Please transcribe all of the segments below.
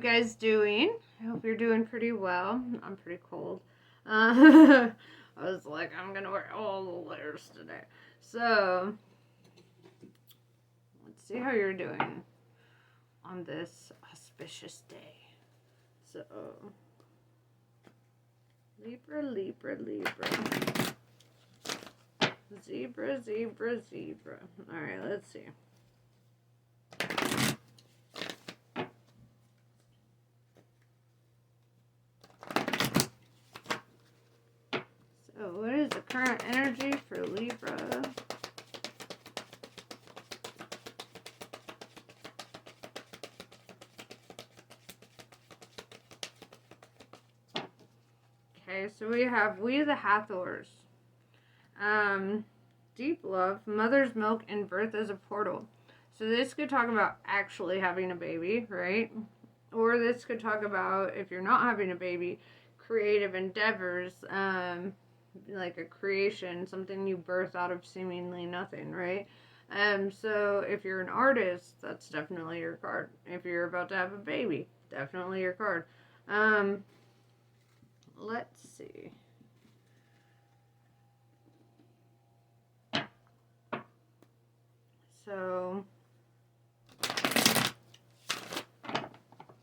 guys doing? I hope you're doing pretty well. I'm pretty cold. I was like, I'm gonna wear all the layers today. So, let's see how you're doing on this auspicious day. So, Libra, Libra, Libra. Zebra, zebra, zebra. Alright, let's see. So, what is the current energy for Libra? Okay, so we have We the Hathors. Deep love, mother's milk, and birth as a portal. So this could talk about actually having a baby, right? Or this could talk about, if you're not having a baby, creative endeavors, like a creation, something you birth out of seemingly nothing, right? So if you're an artist, that's definitely your card. If you're about to have a baby, definitely your card. Let's see. So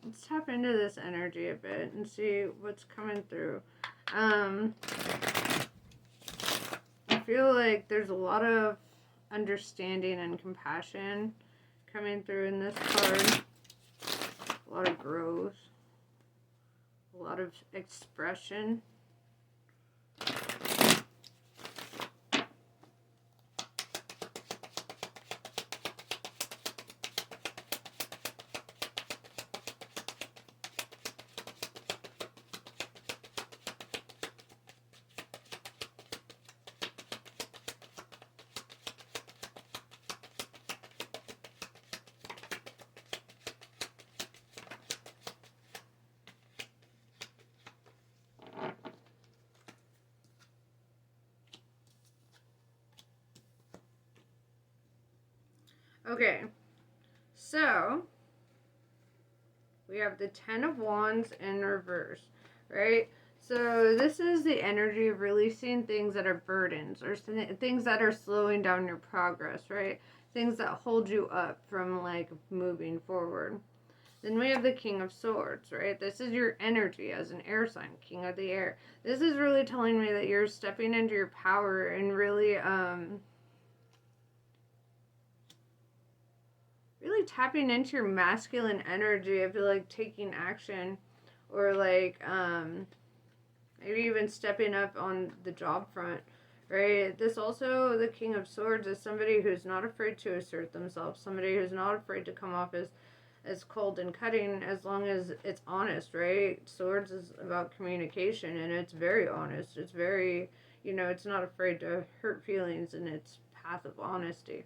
let's tap into this energy a bit and see what's coming through. I feel like there's a lot of understanding and compassion coming through in this card. A lot of growth. A lot of expression. Okay, so we have the Ten of Wands in reverse, right? So this is the energy of releasing things that are burdens or things that are slowing down your progress, right? Things that hold you up from like moving forward. Then we have the King of Swords, right? This is your energy as an air sign, King of the Air. This is really telling me that you're stepping into your power and really tapping into your masculine energy. I feel like taking action, or like maybe even stepping up on the job front, right? This also, the King of Swords, is somebody who's not afraid to assert themselves, somebody who's not afraid to come off as cold and cutting, as long as it's honest, right? Swords is about communication, and it's very honest. It's very, it's not afraid to hurt feelings in its path of honesty.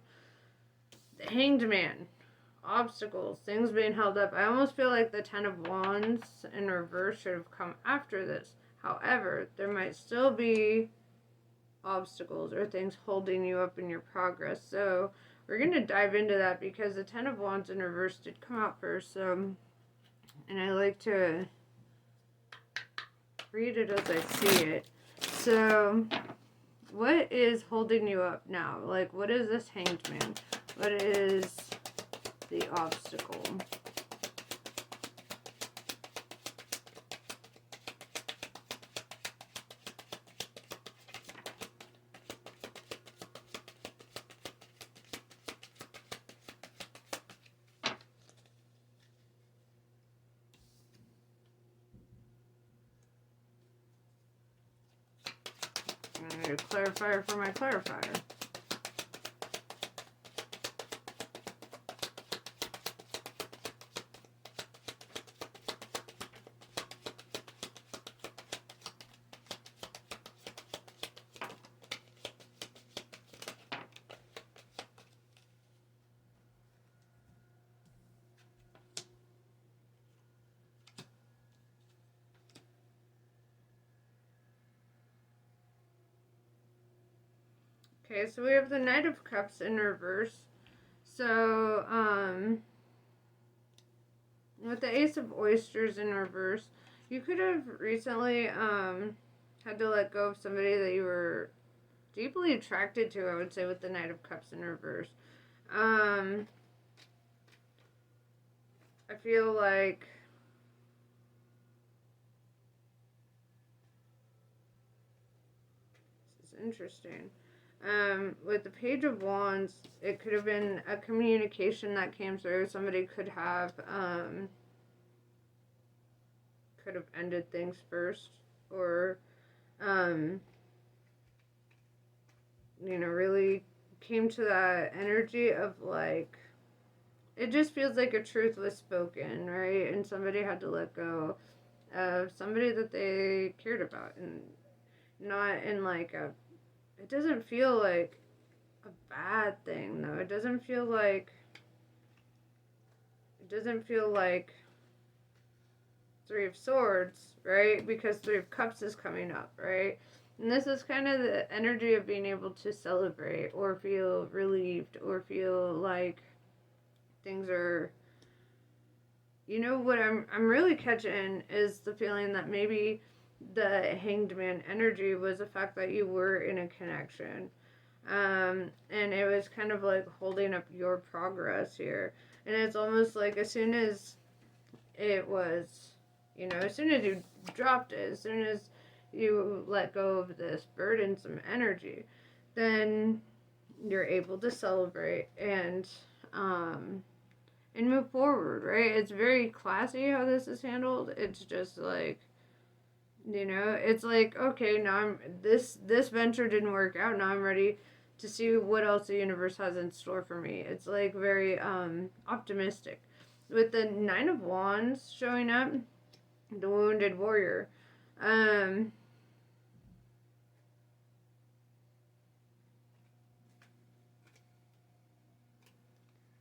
The Hanged Man. Obstacles, things being held up. I almost feel like the Ten of Wands in reverse should have come after this. However, there might still be obstacles or things holding you up in your progress. So we're going to dive into that because the Ten of Wands in reverse did come out first. And I like to read it as I see it. So what is holding you up now? Like, what is this Hanged Man? What is the obstacle? I need a clarifier for my clarifier. Okay, so we have the Knight of Cups in reverse. So, With the Ace of Oysters in reverse, you could have recently had to let go of somebody that you were deeply attracted to, I would say, with the Knight of Cups in reverse. I feel like this is interesting. With the Page of Wands, it could have been a communication that came through. Somebody could have ended things first, or really came to that energy of like, it just feels like a truth was spoken, right? And somebody had to let go of somebody that they cared about, and not in like a, it doesn't feel like a bad thing though. It doesn't feel like Three of Swords, right? Because Three of Cups is coming up, right? And this is kind of the energy of being able to celebrate or feel relieved or feel like things are, what I'm really catching is the feeling that maybe the Hanged Man energy was the fact that you were in a connection. And it was kind of like holding up your progress here. And it's almost like as soon as it was, as soon as you dropped it, as soon as you let go of this burdensome energy, then you're able to celebrate and move forward, right? It's very classy how this is handled. It's just like, it's like, okay, now this venture didn't work out. Now I'm ready to see what else the universe has in store for me. It's like very optimistic. With the Nine of Wands showing up, the Wounded Warrior. I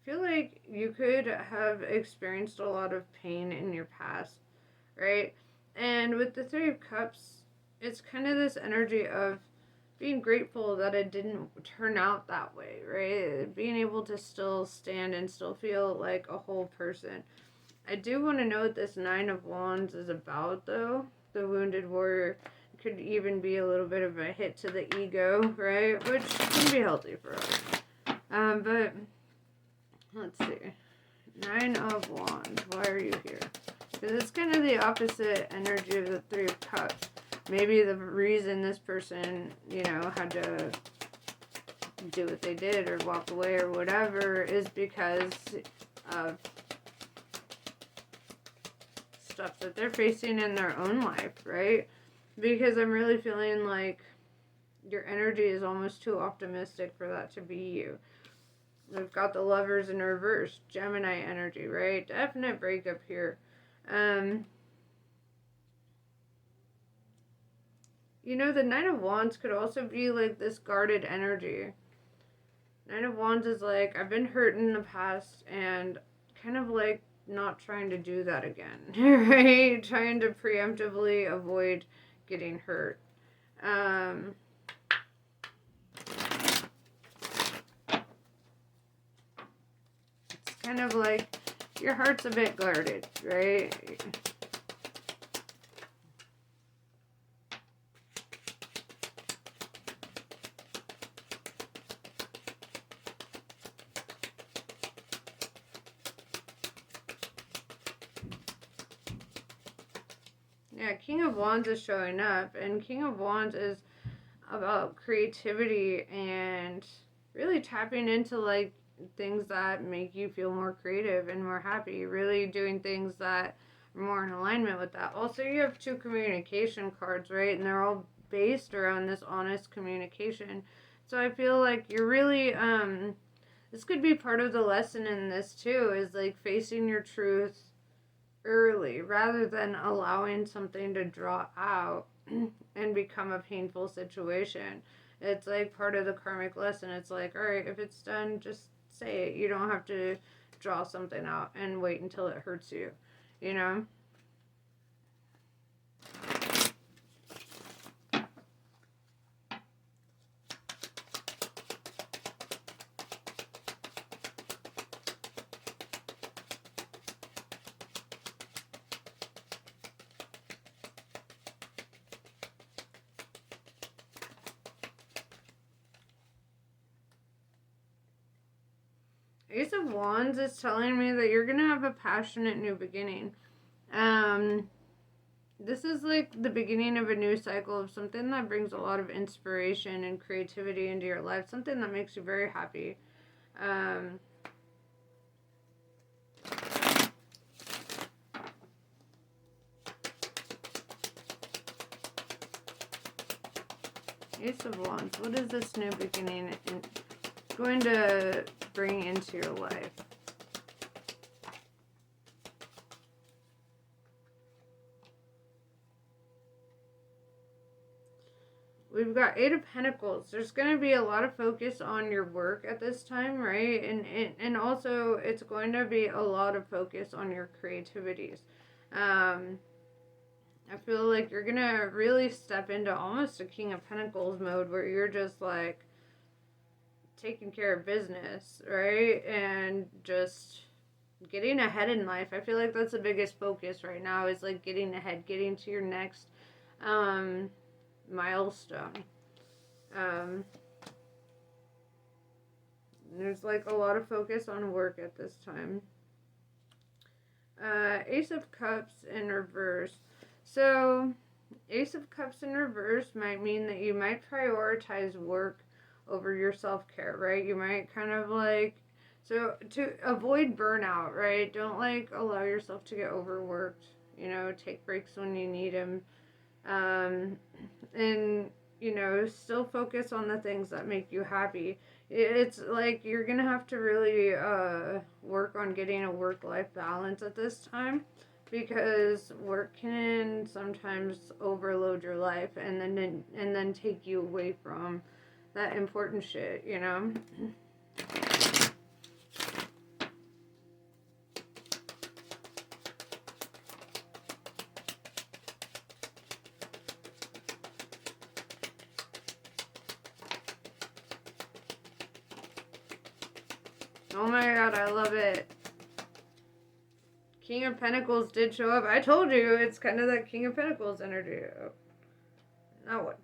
feel like you could have experienced a lot of pain in your past, right? And with the Three of Cups, it's kind of this energy of being grateful that it didn't turn out that way, right? Being able to still stand and still feel like a whole person. I do want to know what this Nine of Wands is about, though. The Wounded Warrior could even be a little bit of a hit to the ego, right? Which can be healthy for us. But let's see. Nine of Wands. Why are you here? Because it's kind of the opposite energy of the Three of Cups. Maybe the reason this person, had to do what they did or walk away or whatever is because of stuff that they're facing in their own life, right? Because I'm really feeling like your energy is almost too optimistic for that to be you. We've got the Lovers in reverse, Gemini energy, right? Definite breakup here. The Nine of Wands could also be like this guarded energy. Nine of Wands is like, I've been hurt in the past and kind of like not trying to do that again, right? Trying to preemptively avoid getting hurt. It's kind of like your heart's a bit guarded, right? Yeah, King of Wands is showing up, and King of Wands is about creativity and really tapping into like things that make you feel more creative and more happy, really doing things that are more in alignment with that. Also, you have two communication cards, right? And they're all based around this honest communication. So I feel like you're really this could be part of the lesson in this too, is like facing your truth early rather than allowing something to draw out and become a painful situation. It's like part of the karmic lesson. It's like, all right, if it's done, just say it. You don't have to draw something out and wait until it hurts you, you know? Ace of Wands is telling me that you're going to have a passionate new beginning. This is like the beginning of a new cycle of something that brings a lot of inspiration and creativity into your life. Something that makes you very happy. Ace of Wands. What is this new beginning going to bring into your life? We've got Eight of Pentacles. There's going to be a lot of focus on your work at this time, right? And also it's going to be a lot of focus on your creativities. I feel like you're going to really step into almost a King of Pentacles mode where you're just like taking care of business, right? And just getting ahead in life. I feel like that's the biggest focus right now is like getting ahead, getting to your next milestone. There's like a lot of focus on work at this time. Ace of Cups in reverse. So, Ace of Cups in reverse might mean that you might prioritize work over your self-care, right? You might kind of like, so to avoid burnout, right? Don't like allow yourself to get overworked. You know, take breaks when you need them. And, you know, still focus on the things that make you happy. It's like you're going to have to really work on getting a work-life balance at this time. Because work can sometimes overload your life and then take you away from that important shit, you know? Oh my god, I love it. King of Pentacles did show up. I told you, it's kind of that King of Pentacles energy. Oh, now what?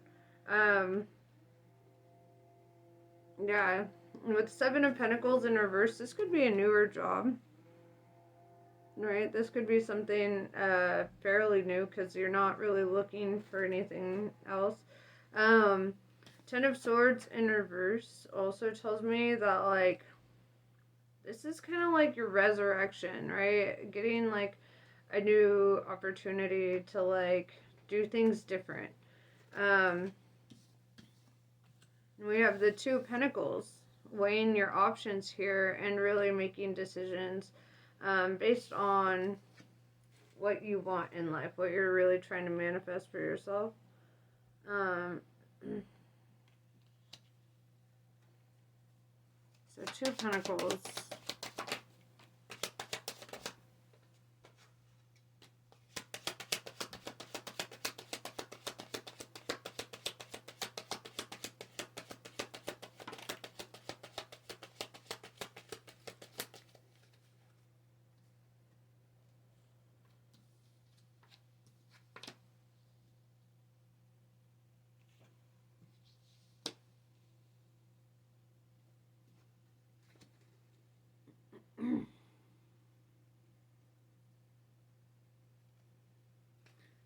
Yeah. With Seven of Pentacles in reverse, this could be a newer job. Right? This could be something fairly new because you're not really looking for anything else. Ten of Swords in reverse also tells me that, like, this is kind of like your resurrection, right? Getting, like, a new opportunity to, like, do things different. We have the Two of Pentacles, weighing your options here and really making decisions based on what you want in life, what you're really trying to manifest for yourself. So Two of Pentacles.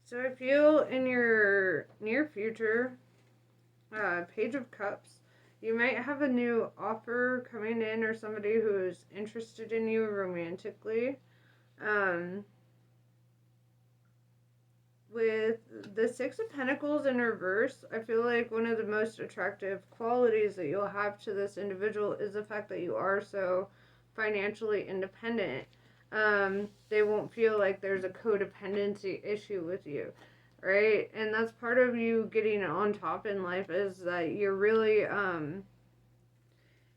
So I feel in your near future, Page of Cups, you might have a new offer coming in or somebody who's interested in you romantically. With the Six of Pentacles in reverse, I feel like one of the most attractive qualities that you'll have to this individual is the fact that you are so financially independent. They won't feel like there's a codependency issue with you, right? And that's part of you getting on top in life is that you're really,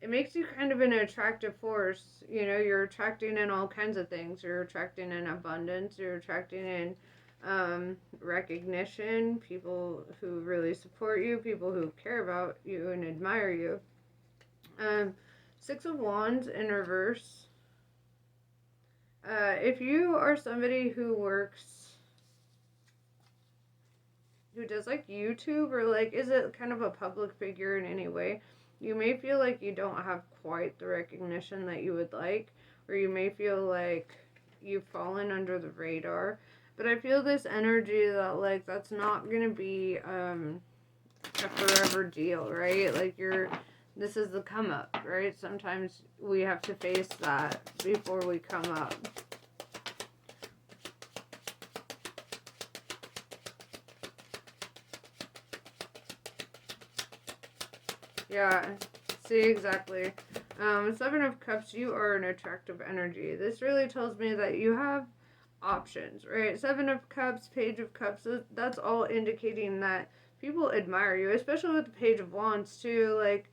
it makes you kind of an attractive force. You know, you're attracting in all kinds of things. You're attracting in abundance. You're attracting in recognition, people who really support you, people who care about you and admire you. Six of Wands in reverse. If you are somebody who does like YouTube or like is it kind of a public figure in any way, you may feel like you don't have quite the recognition that you would like, or you may feel like you've fallen under the radar. But I feel this energy that, like, that's not going to be a forever deal, right? Like, this is the come up, right? Sometimes we have to face that before we come up. Yeah, see, exactly. Seven of Cups, you are an attractive energy. This really tells me that you have options, right? Seven of Cups, Page of Cups, that's all indicating that people admire you, especially with the Page of Wands, too. Like,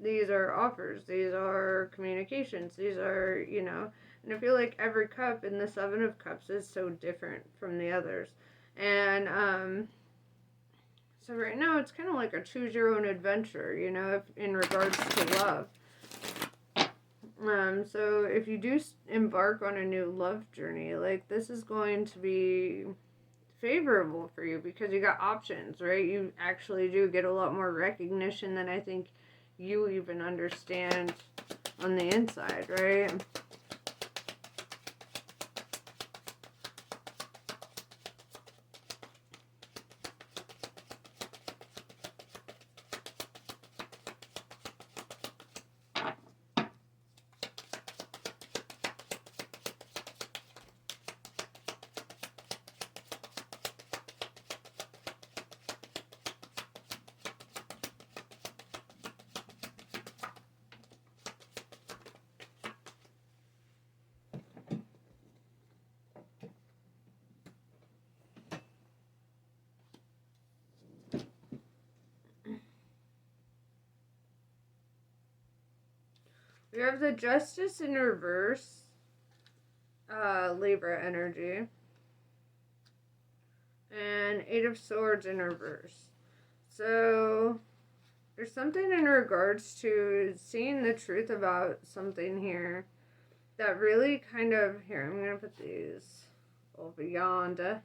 these are offers, these are communications, these are, and I feel like every cup in the Seven of Cups is so different from the others. And, so right now it's kind of like a choose your own adventure, in regards to love. So if you do embark on a new love journey, like, this is going to be favorable for you because you got options, right? You actually do get a lot more recognition than I think you even understand on the inside, right? We have the Justice in reverse, Libra energy, and Eight of Swords in reverse. So there's something in regards to seeing the truth about something here that really kind of, here, I'm going to put these over yonder.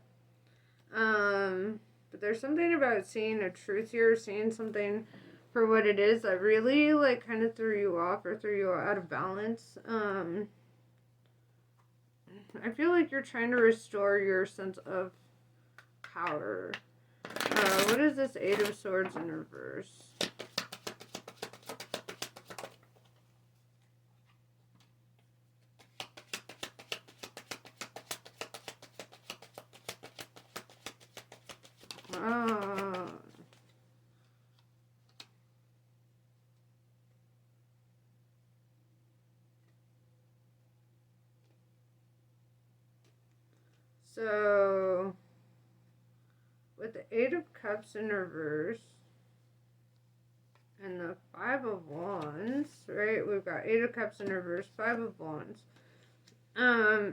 But there's something about seeing a truth here, seeing something for what it is that really, like, kind of threw you off or threw you out of balance. I feel like you're trying to restore your sense of power. What is this Eight of Swords in reverse? So, with the Eight of Cups in reverse and the Five of Wands, right? We've got Eight of Cups in reverse, Five of Wands. I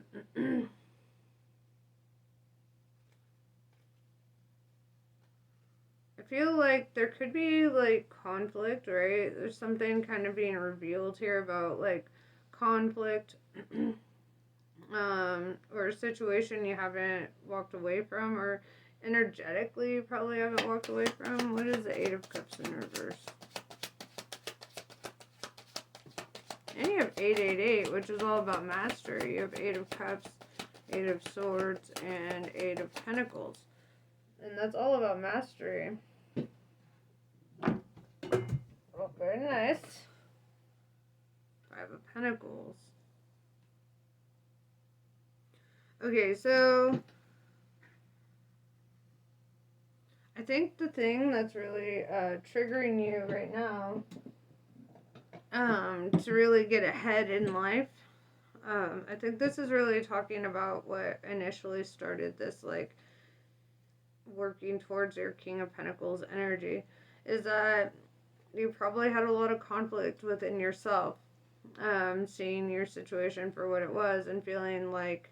feel like there could be, like, conflict, right? There's something kind of being revealed here about, like, conflict. Or a situation you haven't walked away from, or energetically you probably haven't walked away from. What is the Eight of Cups in reverse? And you have 888, which is all about mastery. You have Eight of Cups, Eight of Swords, and Eight of Pentacles. And that's all about mastery. Oh, very nice. Five of Pentacles. Okay, so I think the thing that's really triggering you right now, to really get ahead in life, I think this is really talking about what initially started this, like, working towards your King of Pentacles energy, is that you probably had a lot of conflict within yourself, seeing your situation for what it was and feeling like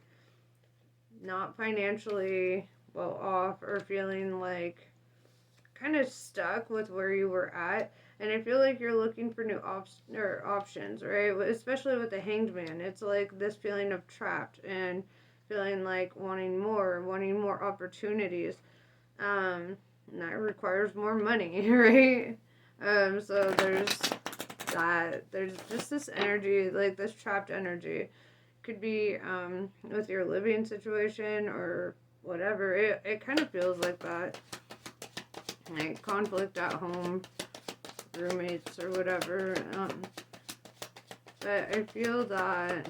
not financially well off, or feeling like kind of stuck with where you were at. And I feel like you're looking for new options, right? Especially with the Hanged Man. It's like this feeling of trapped and feeling like wanting more opportunities. And that requires more money, right? So there's that. There's just this energy, like this trapped energy. Could be with your living situation or whatever. It kind of feels like that. Like conflict at home, roommates or whatever. But I feel that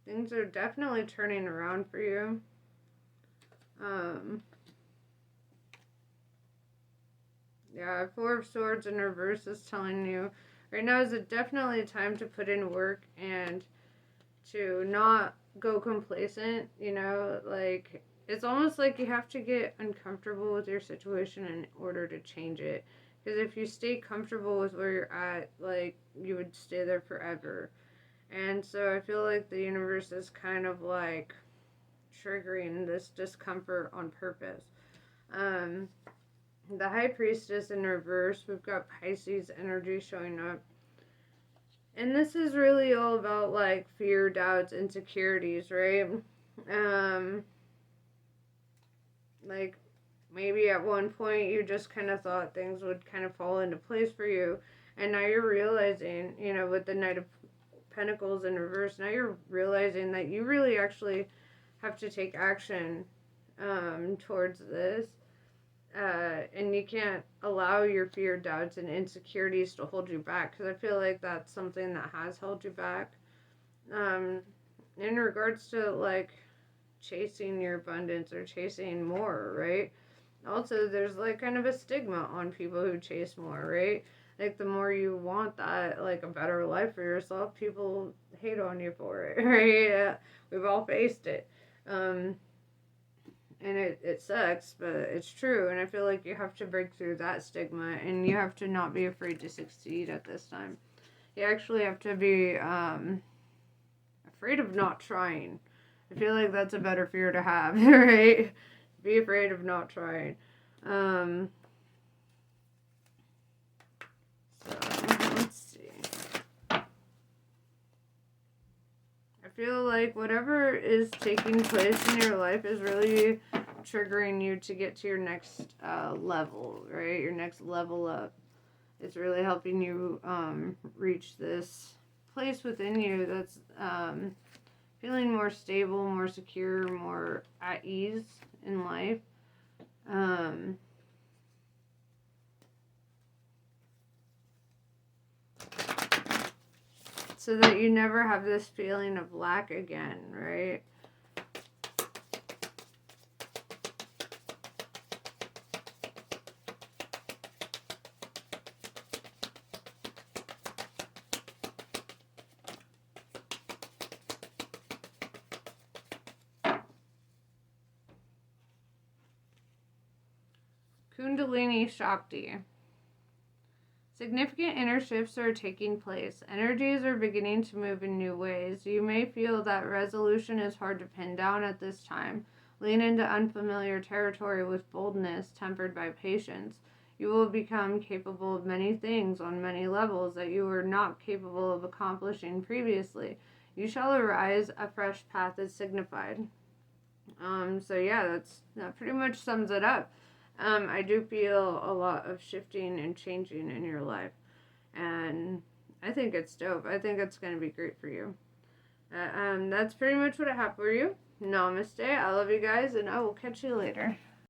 things are definitely turning around for you. Yeah, Four of Swords in reverse is telling you right now is definitely a time to put in work and to not go complacent, you know, like it's almost like you have to get uncomfortable with your situation in order to change it. Because if you stay comfortable with where you're at, like you would stay there forever. And so I feel like the universe is kind of like triggering this discomfort on purpose. The High Priestess in reverse, we've got Pisces energy showing up. And this is really all about like fear, doubts, insecurities, right? Like maybe at one point you just kind of thought things would kind of fall into place for you. And now you're realizing, you know, with the Knight of Pentacles in reverse, now you're realizing that you really actually have to take action towards this. And you can't allow your fear, doubts, and insecurities to hold you back, because I feel like that's something that has held you back. In regards to like chasing your abundance or chasing more, right? Also, there's like kind of a stigma on people who chase more, right? Like the more you want that, like a better life for yourself, people hate on you for it, right? We've all faced it. And it sucks, but it's true. And I feel like you have to break through that stigma, and you have to not be afraid to succeed at this time. You actually have to be afraid of not trying. I feel like that's a better fear to have, right? Be afraid of not trying. So let's see. I feel like whatever is taking place in your life is really triggering you to get to your next level, right? Your next level up. It's really helping you reach this place within you that's feeling more stable, more secure, more at ease in life. So that you never have this feeling of lack again, right? Kundalini Shakti. Significant inner shifts are taking place. Energies are beginning to move in new ways. You may feel that resolution is hard to pin down at this time. Lean into unfamiliar territory with boldness, tempered by patience. You will become capable of many things on many levels that you were not capable of accomplishing previously. You shall arise, a fresh path is signified. So yeah, that pretty much sums it up. I do feel a lot of shifting and changing in your life, and I think it's dope. I think it's going to be great for you. That's pretty much what I have for you. Namaste. I love you guys, and I will catch you later.